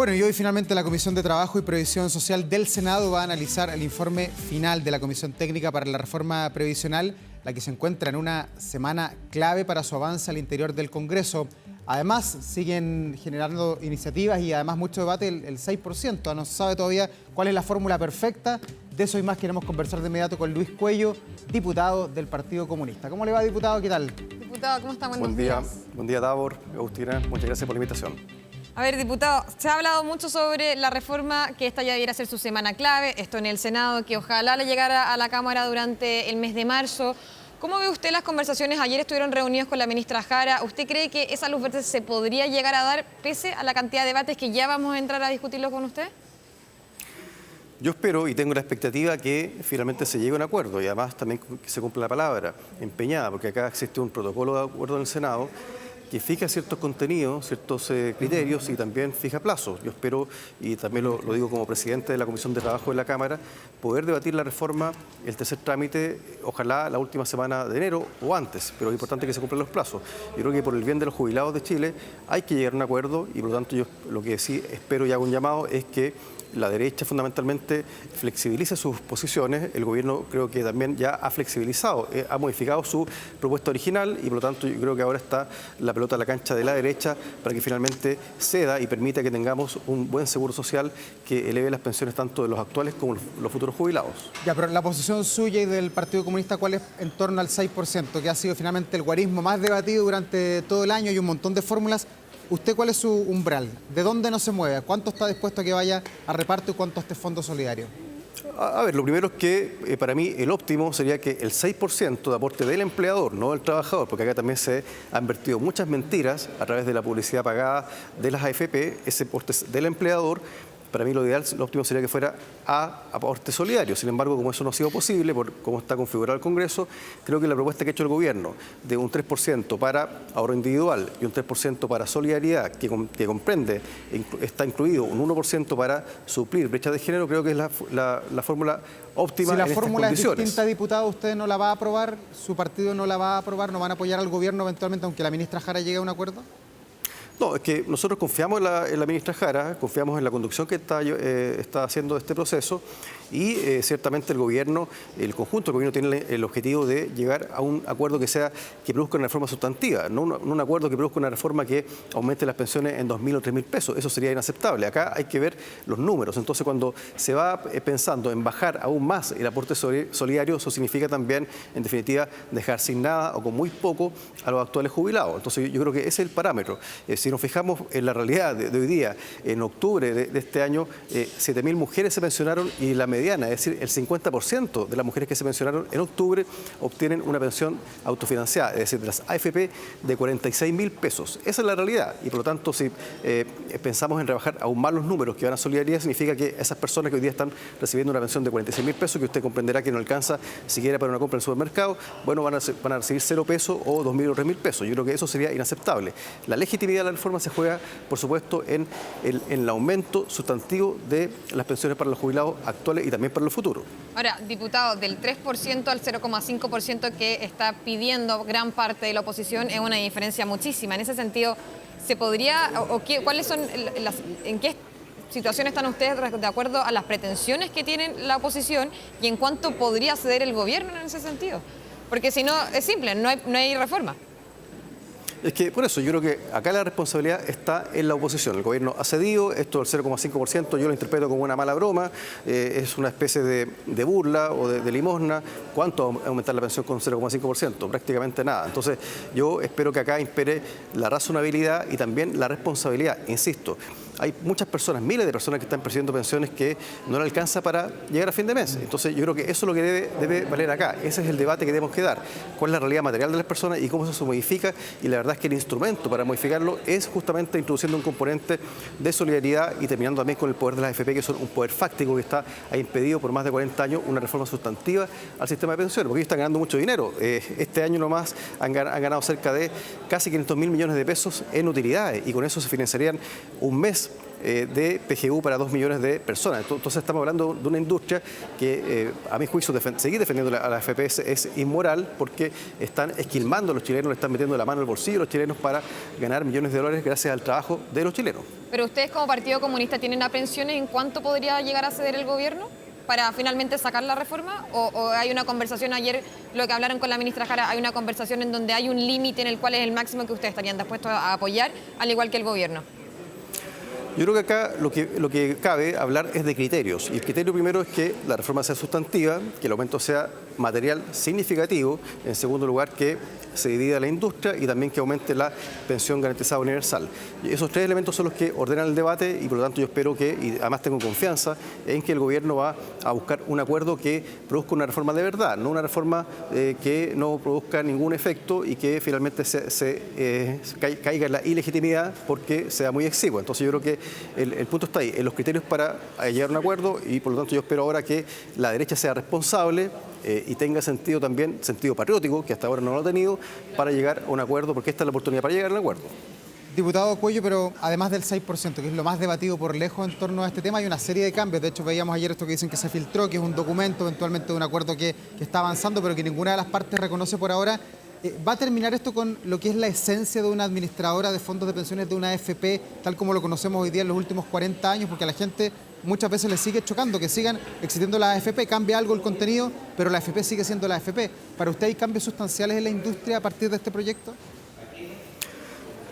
Bueno, y hoy finalmente la Comisión de Trabajo y Previsión Social del Senado va a analizar el informe final de la Comisión Técnica para la Reforma Previsional, la que se encuentra en una semana clave para su avance al interior del Congreso. Además, siguen generando iniciativas y además mucho debate el 6%. No se sabe todavía cuál es la fórmula perfecta. De eso y más queremos conversar de inmediato con Luis Cuello, diputado del Partido Comunista. ¿Cómo le va, diputado? ¿Qué tal? Diputado, ¿cómo está? Buen día, Davor, Agustina. Muchas gracias por la invitación. A ver, diputado, se ha hablado mucho sobre la reforma, que esta ya debiera ser su semana clave, esto en el Senado, que ojalá le llegara a la Cámara durante el mes de marzo. ¿Cómo ve usted las conversaciones? Ayer estuvieron reunidos con la ministra Jara. ¿Usted cree que esa luz verde se podría llegar a dar pese a la cantidad de debates que ya vamos a entrar a discutirlo con usted? Yo espero y tengo la expectativa que finalmente se llegue a un acuerdo y además también que se cumpla la palabra empeñada, porque acá existe un protocolo de acuerdo en el Senado que fija ciertos contenidos, ciertos criterios y también fija plazos. Yo espero, y también lo digo como presidente de la Comisión de Trabajo de la Cámara, poder debatir la reforma, el tercer trámite, ojalá la última semana de enero o antes, pero es importante que se cumplan los plazos. Yo creo que por el bien de los jubilados de Chile hay que llegar a un acuerdo y por lo tanto yo lo que sí espero y hago un llamado es que la derecha fundamentalmente flexibilice sus posiciones. El gobierno creo que también ya ha flexibilizado, ha modificado su propuesta original y por lo tanto yo creo que ahora está la pelota en la cancha de la derecha para que finalmente ceda y permita que tengamos un buen seguro social que eleve las pensiones tanto de los actuales como los futuros jubilados. Ya, pero la posición suya y del Partido Comunista, ¿cuál es en torno al 6%, que ha sido finalmente el guarismo más debatido durante todo el año y un montón de fórmulas? ¿Usted cuál es su umbral? ¿De dónde no se mueve? ¿Cuánto está dispuesto a que vaya a reparto y cuánto a este fondo solidario? A ver, lo primero es que para mí el óptimo sería que el 6% de aporte del empleador, no del trabajador, porque acá también se han vertido muchas mentiras a través de la publicidad pagada de las AFP, ese aporte del empleador. Para mí lo ideal, lo óptimo sería que fuera a aporte solidario. Sin embargo, como eso no ha sido posible, por cómo está configurado el Congreso, creo que la propuesta que ha hecho el gobierno de un 3% para ahorro individual y un 3% para solidaridad, que comprende, está incluido un 1% para suplir brecha de género, creo que es la fórmula óptima. Si la en fórmula estas es condiciones. distinta, diputado, ¿usted no la va a aprobar? ¿Su partido no la va a aprobar? ¿No van a apoyar al gobierno eventualmente, aunque la ministra Jara llegue a un acuerdo? No, es que nosotros confiamos en la ministra Jara, confiamos en la conducción que está haciendo este proceso y ciertamente el gobierno, el conjunto del gobierno tiene el objetivo de llegar a un acuerdo que produzca una reforma sustantiva, no un acuerdo que produzca una reforma que aumente las pensiones en 2.000 o 3.000 pesos. Eso sería inaceptable. Acá hay que ver los números. Entonces, cuando se va pensando en bajar aún más el aporte solidario, eso significa también, en definitiva, dejar sin nada o con muy poco a los actuales jubilados. Entonces, yo creo que ese es el parámetro. Si nos fijamos en la realidad de hoy día, en octubre de este año, 7.000 mujeres se pensionaron y la mediana, es decir, el 50% de las mujeres que se pensionaron en octubre obtienen una pensión autofinanciada, es decir, de las AFP de 46.000 pesos. Esa es la realidad y por lo tanto si pensamos en rebajar aún más los números que van a solidaridad, significa que esas personas que hoy día están recibiendo una pensión de 46.000 pesos, que usted comprenderá que no alcanza siquiera para una compra en el supermercado, bueno, van a recibir 0 pesos o 2.000 o 3.000 pesos. Yo creo que eso sería inaceptable. La legitimidad de la reforma se juega, por supuesto, en el aumento sustantivo de las pensiones para los jubilados actuales y también para los futuros. Ahora, diputado, del 3% al 0,5% que está pidiendo gran parte de la oposición es una diferencia muchísima. En ese sentido, ¿se podría, cuáles son en qué situación están ustedes de acuerdo a las pretensiones que tienen la oposición y en cuánto podría ceder el gobierno en ese sentido? Porque si no, es simple, no hay reforma. Es que por eso yo creo que acá la responsabilidad está en la oposición. El gobierno ha cedido, esto del 0,5% yo lo interpreto como una mala broma, es una especie de burla o de limosna. ¿Cuánto aumentar la pensión con 0,5%? Prácticamente nada. Entonces yo espero que acá impere la razonabilidad y también la responsabilidad. Insisto, hay muchas personas, miles de personas que están percibiendo pensiones que no le alcanza para llegar a fin de mes. Entonces yo creo que eso es lo que debe valer acá. Ese es el debate que debemos que dar. ¿Cuál es la realidad material de las personas y cómo eso se modifica? Y la verdad es que el instrumento para modificarlo es justamente introduciendo un componente de solidaridad y terminando también con el poder de las AFP, que son un poder fáctico que ha impedido por más de 40 años una reforma sustantiva al sistema de pensiones, porque ellos están ganando mucho dinero. Este año nomás han ganado cerca de casi 500.000 millones de pesos en utilidades y con eso se financiarían un mes de PGU para 2 millones de personas. Entonces estamos hablando de una industria que, a mi juicio, seguir defendiendo a la AFP es inmoral porque están esquilmando a los chilenos, le están metiendo la mano al bolsillo a los chilenos para ganar millones de dólares gracias al trabajo de los chilenos. Pero ustedes como Partido Comunista tienen aprensiones en cuánto podría llegar a ceder el gobierno para finalmente sacar la reforma, o hay una conversación ayer, lo que hablaron con la ministra Jara, hay una conversación en donde hay un límite en el cual es el máximo que ustedes estarían dispuestos a apoyar, al igual que el gobierno. Yo creo que acá lo que cabe hablar es de criterios. Y el criterio primero es que la reforma sea sustantiva, que el aumento sea material significativo. En segundo lugar, que se divida la industria y también que aumente la pensión garantizada universal. Y esos 3 elementos son los que ordenan el debate y por lo tanto yo espero que, y además tengo confianza, en que el gobierno va a buscar un acuerdo que produzca una reforma de verdad, no una reforma que no produzca ningún efecto y que finalmente caiga en la ilegitimidad porque sea muy exiguo. Entonces yo creo que el punto está ahí, en los criterios para llegar a un acuerdo y por lo tanto yo espero ahora que la derecha sea responsable y tenga sentido también, sentido patriótico, que hasta ahora no lo ha tenido, para llegar a un acuerdo, porque esta es la oportunidad para llegar a un acuerdo. Diputado Cuello, pero además del 6%, que es lo más debatido por lejos en torno a este tema, hay una serie de cambios. De hecho, veíamos ayer esto que dicen que se filtró, que es un documento eventualmente de un acuerdo que está avanzando, pero que ninguna de las partes reconoce por ahora. ¿Va a terminar esto con lo que es la esencia de una administradora de fondos de pensiones de una AFP, tal como lo conocemos hoy día en los últimos 40 años? Porque a la gente muchas veces le sigue chocando que sigan existiendo las AFP, cambia algo el contenido, pero la AFP sigue siendo la AFP. ¿Para usted hay cambios sustanciales en la industria a partir de este proyecto?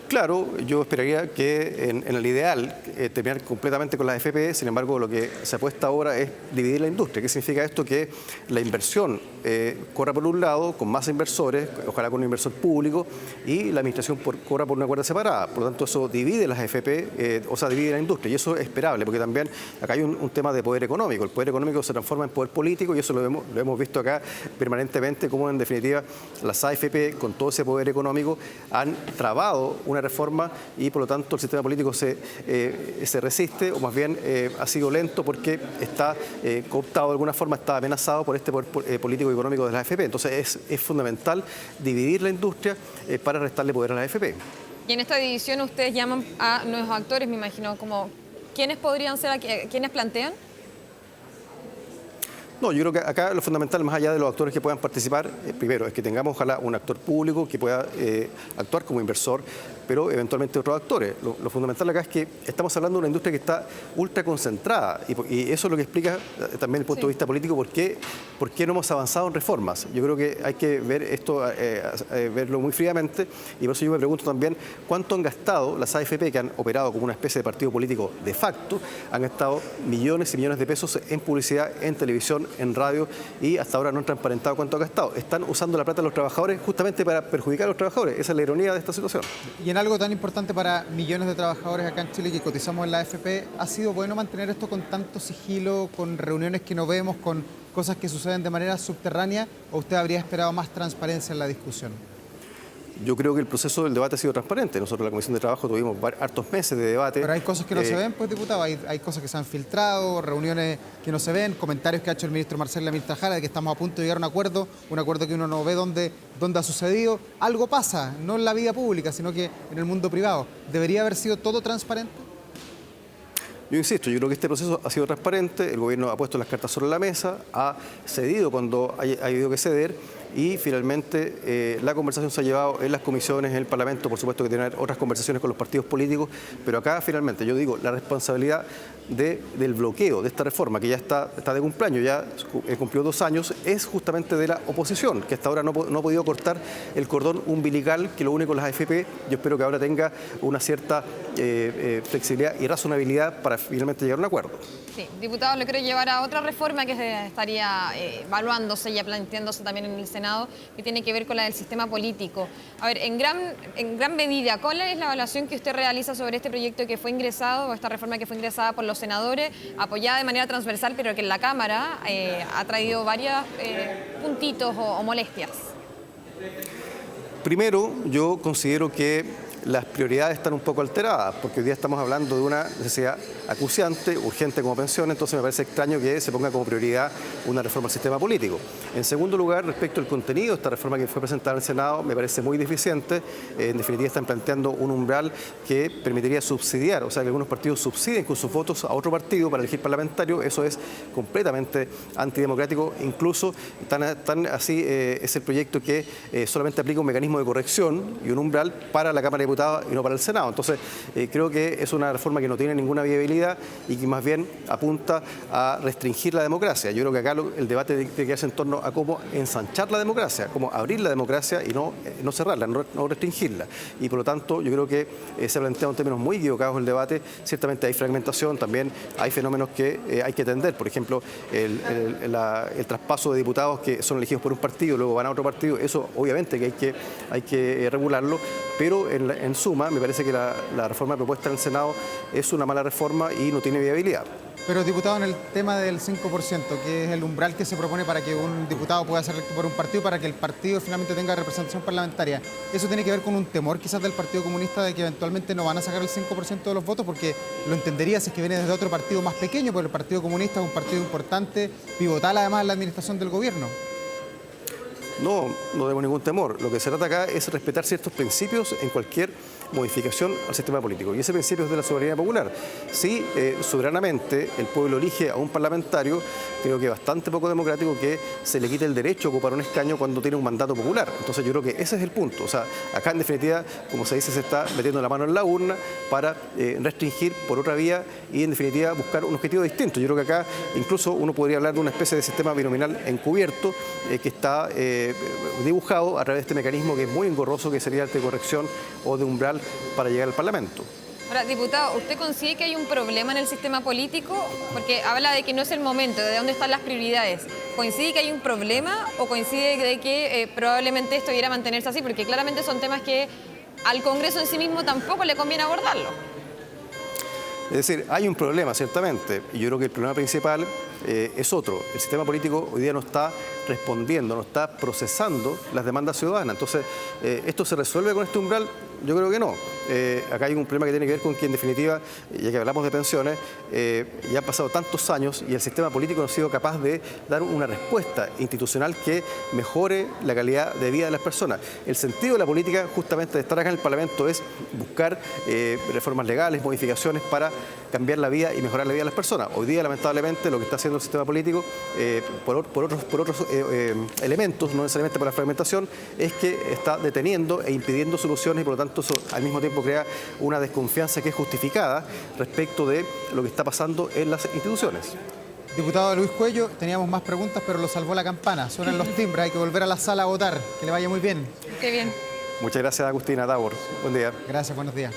Claro, yo esperaría que en el ideal terminar completamente con las AFP, sin embargo lo que se apuesta ahora es dividir la industria. ¿Qué significa esto? Que la inversión corra por un lado con más inversores, ojalá con un inversor público, y la administración corra por una cuerda separada. Por lo tanto eso divide las AFP, o sea, divide la industria y eso es esperable porque también acá hay un tema de poder económico. El poder económico se transforma en poder político y eso lo hemos visto acá permanentemente, como en definitiva las AFP con todo ese poder económico han trabado una reforma y por lo tanto el sistema político se resiste o más bien ha sido lento porque está cooptado de alguna forma, está amenazado por este poder político y económico de la AFP. Entonces es fundamental dividir la industria para restarle poder a la AFP. Y en esta división ustedes llaman a nuevos actores, me imagino, como ¿quiénes podrían ser, quiénes plantean? No, yo creo que acá lo fundamental, más allá de los actores que puedan participar, primero es que tengamos ojalá un actor público que pueda actuar como inversor, pero eventualmente otros actores. Lo fundamental acá es que estamos hablando de una industria que está ultra concentrada y eso es lo que explica también el punto de vista político por qué no hemos avanzado en reformas. Yo creo que hay que ver esto, verlo muy fríamente y por eso yo me pregunto también cuánto han gastado las AFP que han operado como una especie de partido político de facto, han gastado millones y millones de pesos en publicidad, en televisión, en radio y hasta ahora no han transparentado cuánto ha gastado. Están usando la plata de los trabajadores justamente para perjudicar a los trabajadores. Esa es la ironía de esta situación. Y en algo tan importante para millones de trabajadores acá en Chile que cotizamos en la AFP, ¿ha sido bueno mantener esto con tanto sigilo, con reuniones que no vemos, con cosas que suceden de manera subterránea, o usted habría esperado más transparencia en la discusión? Yo creo que el proceso del debate ha sido transparente. Nosotros en la Comisión de Trabajo tuvimos hartos meses de debate. Pero hay cosas que no se ven, pues, diputado. Hay cosas que se han filtrado, reuniones que no se ven, comentarios que ha hecho el ministro Marcel y la ministra Jara de que estamos a punto de llegar a un acuerdo que uno no ve dónde ha sucedido. Algo pasa, no en la vida pública, sino que en el mundo privado. ¿Debería haber sido todo transparente? Yo insisto, yo creo que este proceso ha sido transparente, el gobierno ha puesto las cartas sobre la mesa, ha cedido cuando ha habido que ceder y finalmente la conversación se ha llevado en las comisiones, en el Parlamento, por supuesto que tener otras conversaciones con los partidos políticos, pero acá finalmente yo digo, la responsabilidad del bloqueo de esta reforma, que ya está de cumpleaños, ya cumplió 2 años, es justamente de la oposición, que hasta ahora no ha podido cortar el cordón umbilical que lo une con las AFP. Yo espero que ahora tenga una cierta flexibilidad y razonabilidad para finalmente llegar a un acuerdo. Sí, diputado, le quiero llevar a otra reforma que se estaría evaluándose y planteándose también en el Senado, que tiene que ver con la del sistema político. A ver, en gran medida, ¿cuál es la evaluación que usted realiza sobre este proyecto que fue ingresado, o esta reforma que fue ingresada por los senadores, apoyada de manera transversal, pero que en la Cámara ha traído varios puntitos o molestias? Primero, yo considero que las prioridades están un poco alteradas, porque hoy día estamos hablando de una necesidad acuciante, urgente como pensión, entonces me parece extraño que se ponga como prioridad una reforma al sistema político. En segundo lugar, respecto al contenido de esta reforma que fue presentada en el Senado, me parece muy deficiente. En definitiva, están planteando un umbral que permitiría subsidiar, o sea, que algunos partidos subsidien con sus votos a otro partido para elegir parlamentario. Eso es completamente antidemocrático. Incluso tan así es el proyecto que solamente aplica un mecanismo de corrección y un umbral para la Cámara de Diputados y no para el Senado. Entonces, creo que es una reforma que no tiene ninguna viabilidad y que más bien apunta a restringir la democracia. Yo creo que acá el debate tiene que hacerse en torno a cómo ensanchar la democracia, cómo abrir la democracia y no cerrarla, no restringirla. Y por lo tanto, yo creo que se ha planteado en términos muy equivocados el debate. Ciertamente hay fragmentación, también hay fenómenos que hay que atender. Por ejemplo, el traspaso de diputados que son elegidos por un partido, luego van a otro partido. Eso obviamente que hay que regularlo, pero en suma me parece que la reforma propuesta en el Senado es una mala reforma y no tiene viabilidad. Pero, diputado, en el tema del 5%, que es el umbral que se propone para que un diputado pueda ser electo por un partido, para que el partido finalmente tenga representación parlamentaria, ¿eso tiene que ver con un temor quizás del Partido Comunista de que eventualmente no van a sacar el 5% de los votos? Porque lo entendería si es que viene desde otro partido más pequeño, pero el Partido Comunista es un partido importante, pivotal además en la administración del gobierno. No tengo ningún temor. Lo que se trata acá es respetar ciertos principios en cualquier modificación al sistema político. Y ese principio es de la soberanía popular. Si soberanamente el pueblo elige a un parlamentario, creo que es bastante poco democrático que se le quite el derecho a ocupar un escaño cuando tiene un mandato popular. Entonces yo creo que ese es el punto. O sea, acá en definitiva, como se dice, se está metiendo la mano en la urna para restringir por otra vía y en definitiva buscar un objetivo distinto. Yo creo que acá incluso uno podría hablar de una especie de sistema binominal encubierto que está dibujado a través de este mecanismo que es muy engorroso, que sería el de corrección o de umbral para llegar al Parlamento. Ahora, diputado, ¿usted considera que hay un problema en el sistema político? Porque habla de que no es el momento, de dónde están las prioridades. ¿Coincide que hay un problema o coincide de que probablemente esto debiera mantenerse así? Porque claramente son temas que al Congreso en sí mismo tampoco le conviene abordarlo. Es decir, hay un problema, ciertamente, y yo creo que el problema principal es otro. El sistema político hoy día no está respondiendo, no está procesando las demandas ciudadanas. Entonces, ¿esto se resuelve con este umbral? Yo creo que no. Acá hay un problema que tiene que ver con que, en definitiva, ya que hablamos de pensiones, ya han pasado tantos años y el sistema político no ha sido capaz de dar una respuesta institucional que mejore la calidad de vida de las personas. El sentido de la política, justamente de estar acá en el Parlamento, es buscar reformas legales, modificaciones para cambiar la vida y mejorar la vida de las personas. Hoy día, lamentablemente, lo que está haciendo el sistema político, por otros elementos, no necesariamente por la fragmentación, es que está deteniendo e impidiendo soluciones y, por lo tanto, eso al mismo tiempo crea una desconfianza que es justificada respecto de lo que está pasando en las instituciones. Diputado Luis Cuello, teníamos más preguntas, pero lo salvó la campana. Suenan los timbres, hay que volver a la sala a votar. Que le vaya muy bien. Qué bien. Muchas gracias, Agustina Tabor. Buen día. Gracias, buenos días.